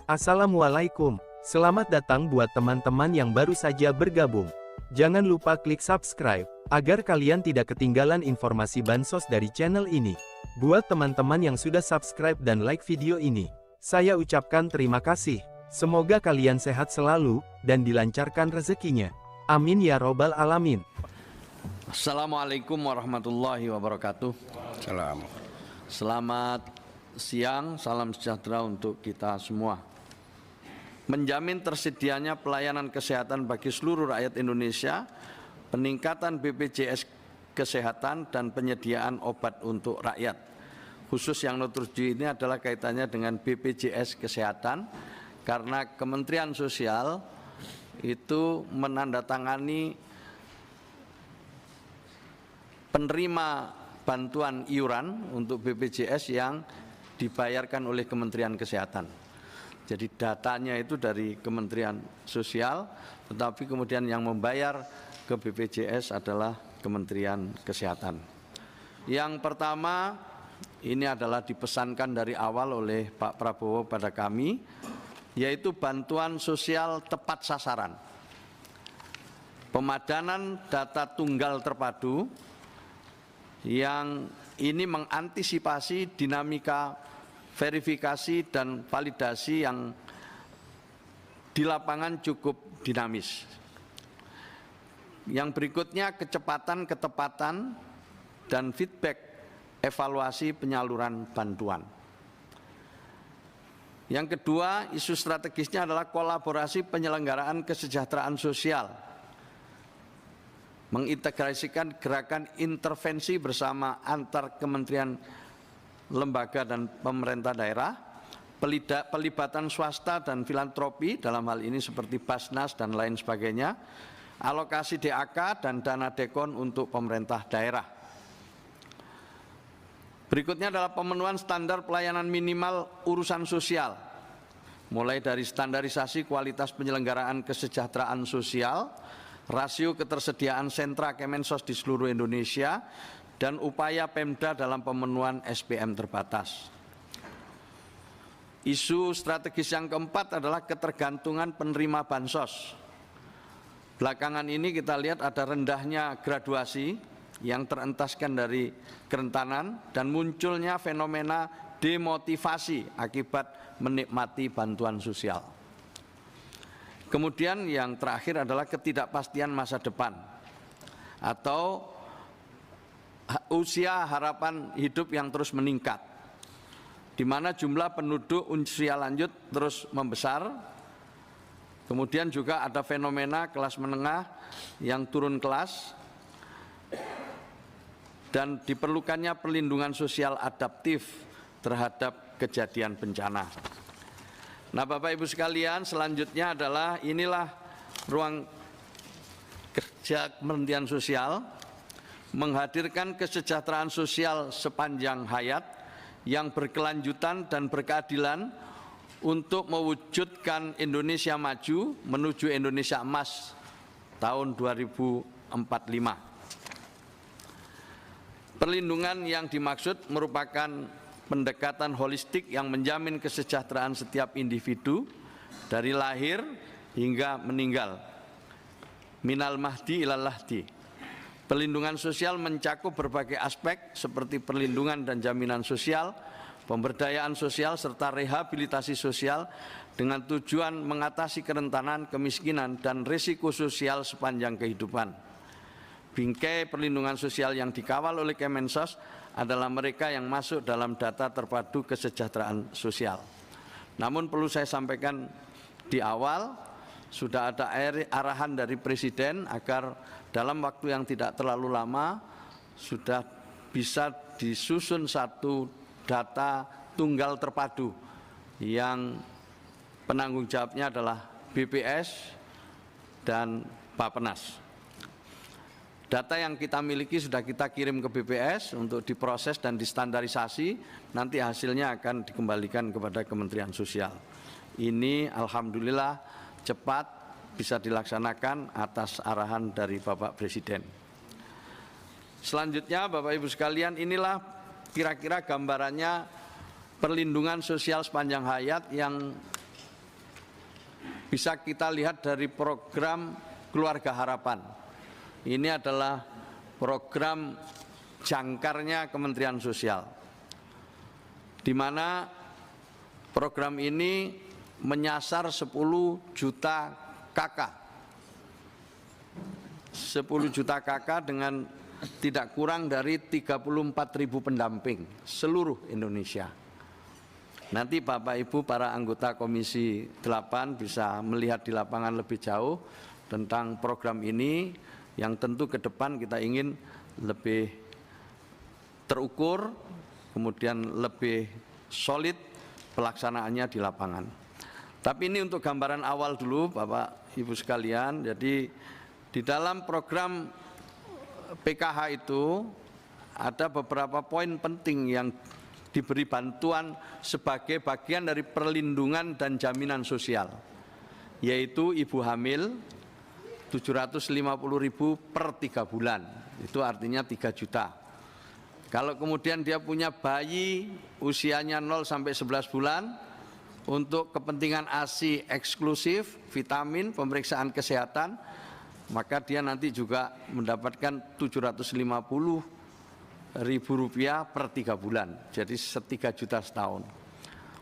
Assalamualaikum, selamat datang buat teman-teman yang baru saja bergabung. Jangan lupa klik subscribe, agar kalian tidak ketinggalan informasi bansos dari channel ini. Buat teman-teman yang sudah subscribe dan like video ini, saya ucapkan terima kasih. Semoga kalian sehat selalu, dan dilancarkan rezekinya. Amin ya robbal alamin. Assalamualaikum warahmatullahi wabarakatuh. Selamat siang, salam sejahtera untuk kita semua. Menjamin tersedianya pelayanan kesehatan bagi seluruh rakyat Indonesia, peningkatan BPJS Kesehatan dan penyediaan obat untuk rakyat. Khusus yang nomor 7 ini adalah kaitannya dengan BPJS Kesehatan, karena Kementerian Sosial itu menandatangani penerima bantuan iuran untuk BPJS yang dibayarkan oleh Kementerian Kesehatan. Jadi datanya itu dari Kementerian Sosial, tetapi kemudian yang membayar ke BPJS adalah Kementerian Kesehatan. Yang pertama, ini adalah dipesankan dari awal oleh Pak Prabowo pada kami, yaitu bantuan sosial tepat sasaran. Pemadanan data tunggal terpadu yang ini mengantisipasi dinamika verifikasi dan validasi yang di lapangan cukup dinamis. Yang berikutnya kecepatan, ketepatan, dan feedback evaluasi penyaluran bantuan. Yang kedua, isu strategisnya adalah kolaborasi penyelenggaraan kesejahteraan sosial, mengintegrasikan gerakan intervensi bersama antar kementerian, lembaga dan pemerintah daerah, pelibatan swasta dan filantropi dalam hal ini seperti Basnas dan lain sebagainya, alokasi DAK dan dana dekon untuk pemerintah daerah. Berikutnya adalah pemenuhan standar pelayanan minimal urusan sosial, mulai dari standarisasi kualitas penyelenggaraan kesejahteraan sosial, rasio ketersediaan sentra Kemensos di seluruh Indonesia, dan upaya Pemda dalam pemenuhan SPM terbatas. Isu strategis yang keempat adalah ketergantungan penerima bansos. Belakangan ini kita lihat ada rendahnya graduasi yang terentaskan dari kerentanan dan munculnya fenomena demotivasi akibat menikmati bantuan sosial. Kemudian yang terakhir adalah ketidakpastian masa depan atau usia harapan hidup yang terus meningkat, di mana jumlah penduduk usia lanjut terus membesar. Kemudian juga ada fenomena kelas menengah yang turun kelas, dan diperlukannya perlindungan sosial adaptif terhadap kejadian bencana. Nah, Bapak Ibu sekalian, selanjutnya adalah inilah ruang kerja Kementerian Sosial, menghadirkan kesejahteraan sosial sepanjang hayat yang berkelanjutan dan berkeadilan untuk mewujudkan Indonesia maju menuju Indonesia emas tahun 2045. Perlindungan yang dimaksud merupakan pendekatan holistik yang menjamin kesejahteraan setiap individu dari lahir hingga meninggal, minal mahdi ilal lahdi. Perlindungan sosial mencakup berbagai aspek seperti perlindungan dan jaminan sosial, pemberdayaan sosial, serta rehabilitasi sosial dengan tujuan mengatasi kerentanan, kemiskinan, dan risiko sosial sepanjang kehidupan. Bingkai perlindungan sosial yang dikawal oleh Kemensos adalah mereka yang masuk dalam data terpadu kesejahteraan sosial. Namun perlu saya sampaikan di awal, sudah ada arahan dari Presiden agar dalam waktu yang tidak terlalu lama sudah bisa disusun satu data tunggal terpadu yang penanggung jawabnya adalah BPS dan Bappenas. Data yang kita miliki sudah kita kirim ke BPS untuk diproses dan distandarisasi, nanti hasilnya akan dikembalikan kepada Kementerian Sosial. Ini alhamdulillah cepat bisa dilaksanakan atas arahan dari Bapak Presiden. Selanjutnya Bapak Ibu sekalian, inilah kira-kira gambarannya perlindungan sosial sepanjang hayat yang bisa kita lihat dari program Keluarga Harapan. Ini adalah program jangkarnya Kementerian Sosial, di mana program ini menyasar 10 juta KK. 10 juta KK dengan tidak kurang dari 34.000 pendamping seluruh Indonesia. Nanti Bapak Ibu para anggota Komisi 8 bisa melihat di lapangan lebih jauh tentang program ini yang tentu ke depan kita ingin lebih terukur, kemudian lebih solid pelaksanaannya di lapangan. Tapi ini untuk gambaran awal dulu Bapak Ibu sekalian. Jadi di dalam program PKH itu ada beberapa poin penting yang diberi bantuan sebagai bagian dari perlindungan dan jaminan sosial, yaitu ibu hamil 750.000 per 3 bulan, itu artinya 3 juta. Kalau kemudian dia punya bayi usianya 0 sampai 11 bulan, untuk kepentingan ASI eksklusif, vitamin, pemeriksaan kesehatan, maka dia nanti juga mendapatkan 750.000 rupiah per 3 bulan, jadi 3 juta setahun.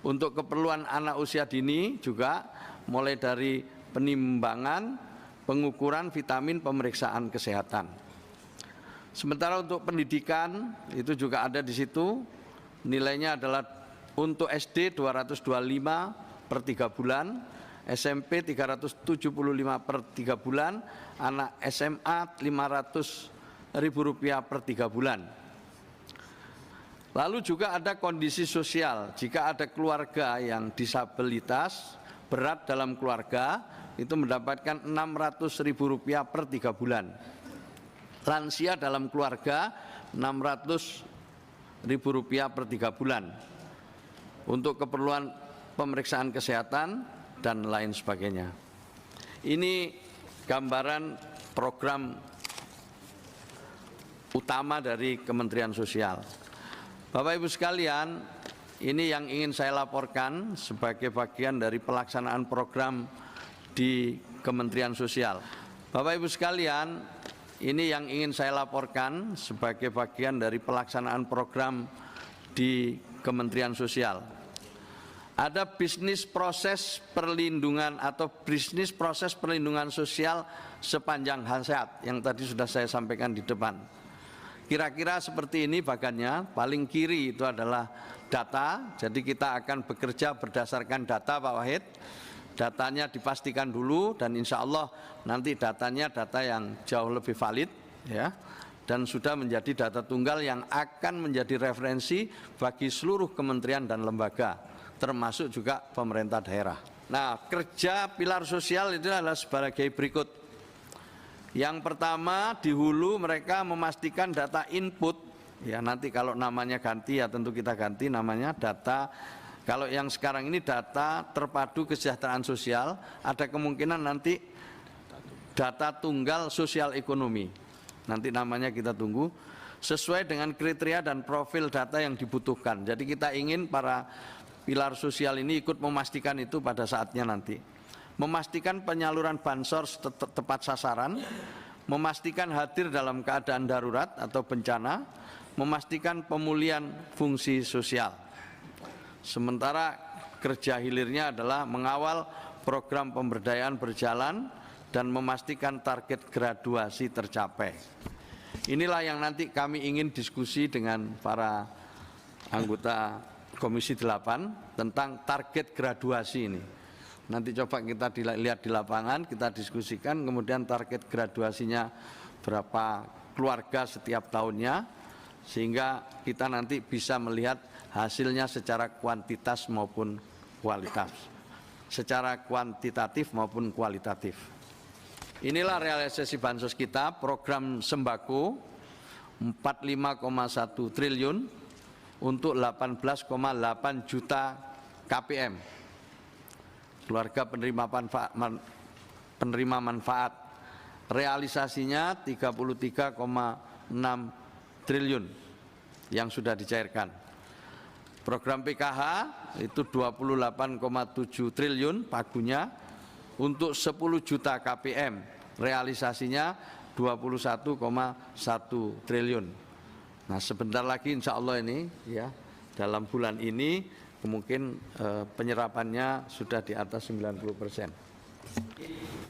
Untuk keperluan anak usia dini juga mulai dari penimbangan, pengukuran vitamin, pemeriksaan kesehatan. Sementara untuk pendidikan itu juga ada di situ, nilainya adalah untuk SD 225 per 3 bulan, SMP 375 per 3 bulan, anak SMA 500.000 rupiah per 3 bulan. Lalu juga ada kondisi sosial, jika ada keluarga yang disabilitas berat dalam keluarga itu mendapatkan 600.000 rupiah per 3 bulan. Lansia dalam keluarga 600.000 rupiah per 3 bulan. Untuk keperluan pemeriksaan kesehatan dan lain sebagainya. Ini gambaran program utama dari Kementerian Sosial. Bapak Ibu sekalian, ini yang ingin saya laporkan sebagai bagian dari pelaksanaan program di Kementerian Sosial. Bapak Ibu sekalian, ini yang ingin saya laporkan sebagai bagian dari pelaksanaan program di Kementerian Sosial. Ada bisnis proses perlindungan atau bisnis proses perlindungan sosial sepanjang hayat yang tadi sudah saya sampaikan di depan. Kira-kira seperti ini bagannya, paling kiri itu adalah data, jadi kita akan bekerja berdasarkan data Pak Wahid. Datanya dipastikan dulu dan insya Allah nanti datanya data yang jauh lebih valid ya, dan sudah menjadi data tunggal yang akan menjadi referensi bagi seluruh kementerian dan lembaga, termasuk juga pemerintah daerah. Nah, kerja pilar sosial itu adalah sebagai berikut. Yang pertama, di hulu mereka memastikan data input, ya nanti kalau namanya ganti ya tentu kita ganti namanya data. Kalau yang sekarang ini data terpadu kesejahteraan sosial, ada kemungkinan nanti data tunggal sosial ekonomi. Nanti namanya kita tunggu, sesuai dengan kriteria dan profil data yang dibutuhkan. Jadi kita ingin para pilar sosial ini ikut memastikan itu pada saatnya nanti. Memastikan penyaluran bansos tepat sasaran, memastikan hadir dalam keadaan darurat atau bencana, memastikan pemulihan fungsi sosial. Sementara kerja hilirnya adalah mengawal program pemberdayaan berjalan dan memastikan target graduasi tercapai. Inilah yang nanti kami ingin diskusi dengan para anggota Komisi 8 tentang target graduasi ini. Nanti coba kita lihat di lapangan, kita diskusikan, kemudian target graduasinya berapa keluarga setiap tahunnya, sehingga kita nanti bisa melihat hasilnya secara kuantitas maupun kualitas, secara kuantitatif maupun kualitatif. Inilah realisasi bansos kita, program sembako 45,1 triliun untuk 18,8 juta KPM. Keluarga penerima manfaat, realisasinya 33,6 triliun yang sudah dicairkan. Program PKH itu 28,7 triliun pagunya untuk 10 juta KPM, realisasinya 21,1 triliun. Nah, sebentar lagi insya Allah ini ya, dalam bulan ini mungkin penyerapannya sudah di atas 90%.